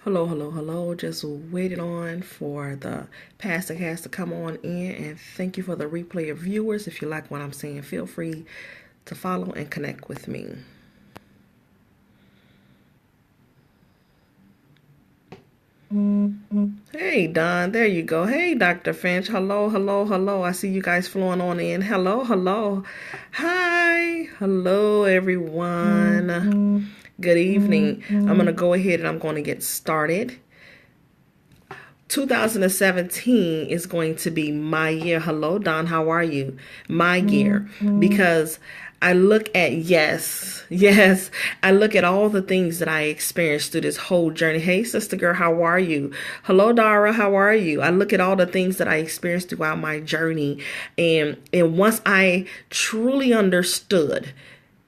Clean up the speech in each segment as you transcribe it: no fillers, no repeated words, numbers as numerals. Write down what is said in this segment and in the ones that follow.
Hello, hello, hello. Just waited on for the pastor cast to come on in, and thank you for the replay of viewers. If you like what I'm saying, feel free to follow and connect with me. Hey, Don, there you go. Hey, Dr. Finch. Hello, hello, hello. I see you guys flowing on in. Hello, hello. Hi. Hello, everyone. Good evening. I'm going to go ahead and I'm going to get started. 2017 is going to be my year. Hello, Don. How are you? My year. Because I look at, yes, I look at all the things that I experienced through this whole journey. Hey, sister girl, how are you? Hello, Dara, how are you? I look at all the things that I experienced throughout my journey. And once I truly understood,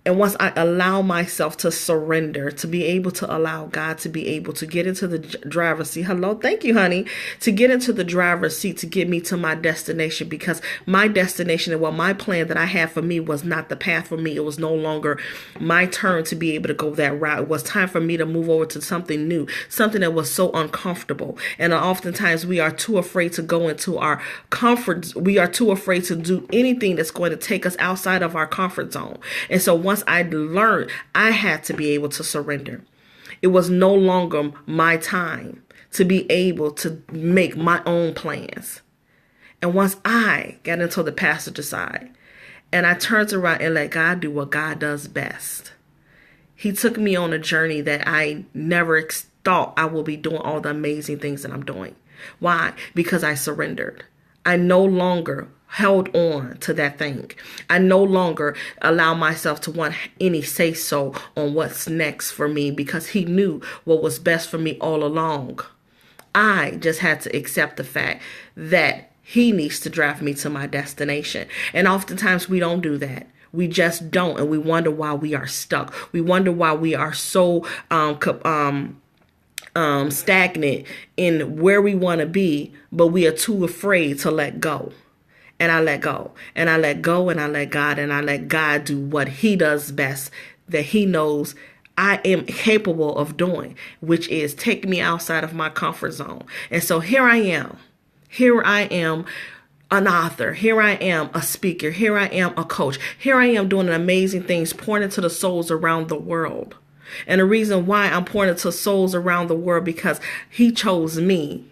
and once I allow myself to surrender, to be able to allow God to be able to get into the driver's seat. Hello, thank you, honey. To get into the driver's seat to get me to my destination, because my destination and my plan that I had for me was not the path for me. It was no longer my turn to be able to go that route. It was time for me to move over to something new, something that was so uncomfortable. And oftentimes we are too afraid to go into our comfort. We are too afraid to do anything that's going to take us outside of our comfort zone. And so once I learned, I had to be able to surrender. It was no longer my time to be able to make my own plans. And once I got into the passenger side and I turned around and let God do what God does best, He took me on a journey that I never thought I would be doing all the amazing things that I'm doing. Why? Because I surrendered. I no longer held on to that thing. I no longer allow myself to want any say so on what's next for me, because He knew what was best for me all along. I just had to accept the fact that He needs to drive me to my destination. And oftentimes we don't do that. We just don't. And we wonder why we are stuck. We wonder why we are so stagnant in where we want to be, but we are too afraid to let go. And I let go, and I let go, and I let God, and I let God do what He does best, that He knows I am capable of doing, which is take me outside of my comfort zone. And so here I am. Here I am, an author. Here I am, a speaker. Here I am, a coach. Here I am doing amazing things, pouring into the souls around the world. And the reason why I'm pouring into souls around the world, because He chose me,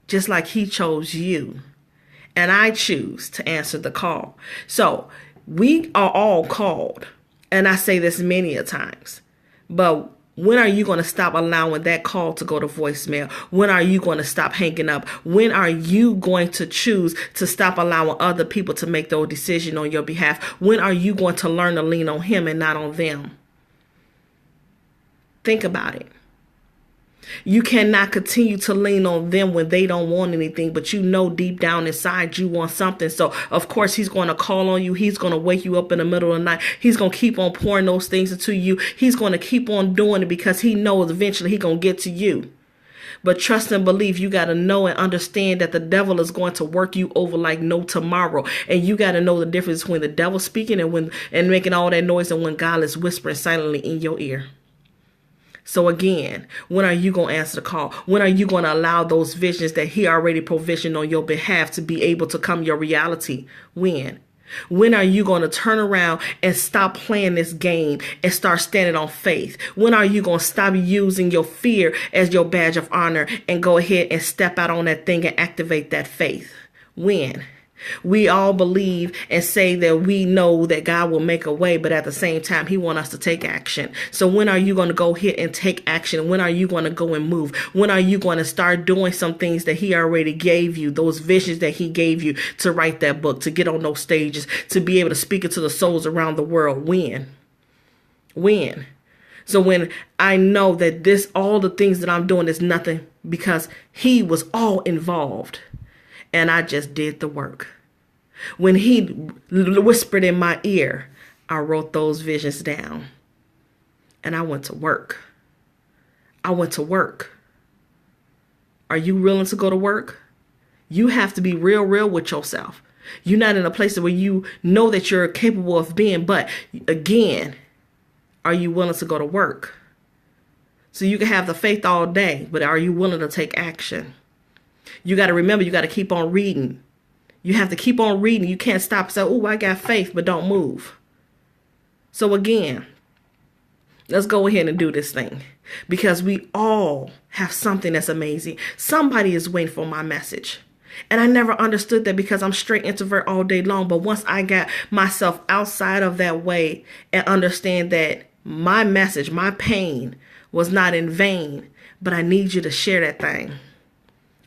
just like He chose you. And I choose to answer the call. So we are all called. And I say this many a times. But when are you going to stop allowing that call to go to voicemail? When are you going to stop hanging up? When are you going to choose to stop allowing other people to make those decisions on your behalf? When are you going to learn to lean on Him and not on them? Think about it. You cannot continue to lean on them when they don't want anything, but you know deep down inside you want something. So, of course, He's going to call on you. He's going to wake you up in the middle of the night. He's going to keep on pouring those things into you. He's going to keep on doing it because He knows eventually He's going to get to you. But trust and believe, you got to know and understand that the devil is going to work you over like no tomorrow. And you got to know the difference between the devil speaking and making all that noise and when God is whispering silently in your ear. So again, when are you going to answer the call? When are you going to allow those visions that He already provisioned on your behalf to be able to come your reality? When? When are you going to turn around and stop playing this game and start standing on faith? When are you going to stop using your fear as your badge of honor and go ahead and step out on that thing and activate that faith? When? We all believe and say that we know that God will make a way, but at the same time, He wants us to take action. So when are you going to go ahead and take action? When are you going to go and move? When are you going to start doing some things that He already gave you, those visions that He gave you to write that book, to get on those stages, to be able to speak it to the souls around the world? When? So when I know that all the things that I'm doing is nothing because He was all involved. And I just did the work. When He whispered in my ear, I wrote those visions down. And I went to work. Are you willing to go to work? You have to be real with yourself. You're not in a place where you know that you're capable of being. But again, are you willing to go to work? So you can have the faith all day, but are you willing to take action? You got to remember, you got to keep on reading. You have to keep on reading. You can't stop and say, oh, I got faith, but don't move. So again, let's go ahead and do this thing, because we all have something that's amazing. Somebody is waiting for my message. And I never understood that, because I'm straight introvert all day long. But once I got myself outside of that way and understand that my message, my pain was not in vain, but I need you to share that thing.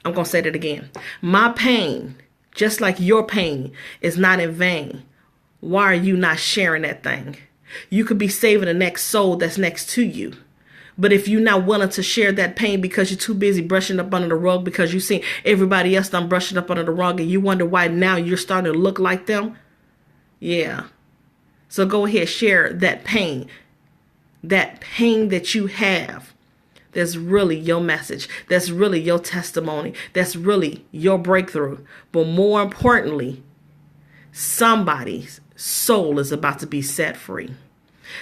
I'm going to say that again. My pain, just like your pain, is not in vain. Why are you not sharing that thing? You could be saving the next soul that's next to you. But if you're not willing to share that pain because you're too busy brushing up under the rug, because you see everybody else done brushing up under the rug, and you wonder why now you're starting to look like them. Yeah. So go ahead, share that pain that you have. That's really your message. That's really your testimony. That's really your breakthrough. But more importantly, somebody's soul is about to be set free.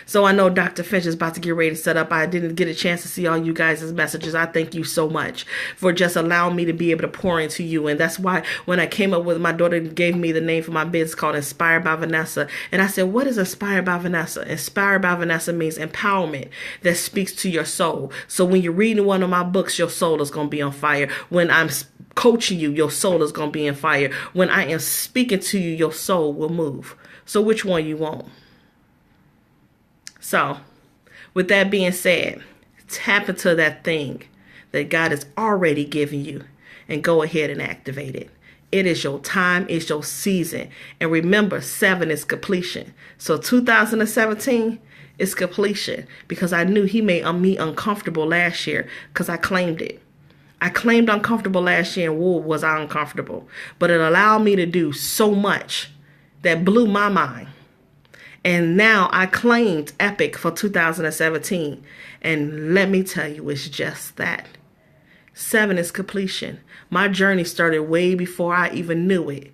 So I know Dr. Finch is about to get ready to set up. I didn't get a chance to see all you guys' messages. I thank you so much for just allowing me to be able to pour into you. And that's why when I came up with, my daughter gave me the name for my business called Inspired by Vanessa. And I said, what is Inspired by Vanessa? Inspired by Vanessa means empowerment that speaks to your soul. So when you're reading one of my books, your soul is going to be on fire. When I'm coaching you, your soul is going to be on fire. When I am speaking to you, your soul will move. So which one you want? So, with that being said, tap into that thing that God has already given you and go ahead and activate it. It is your time. It's your season. And remember, 7 is completion. So 2017 is completion, because I knew he made me uncomfortable last year because I claimed it. I claimed uncomfortable last year, and whoa, was I uncomfortable. But it allowed me to do so much that blew my mind. And now I claimed Epic for 2017. And let me tell you, it's just that. 7 is completion. My journey started way before I even knew it.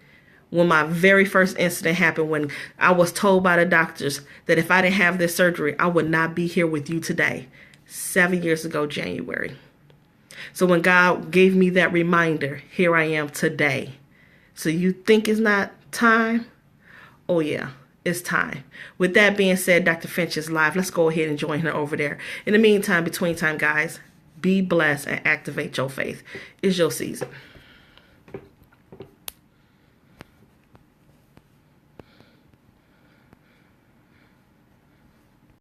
When my very first incident happened, when I was told by the doctors that if I didn't have this surgery, I would not be here with you today. 7 years ago, January. So when God gave me that reminder, here I am today. So you think it's not time? Oh, yeah. It's time. With that being said, Dr. Finch is live. Let's go ahead and join her over there. In the meantime, between time, guys, be blessed and activate your faith. It's your season.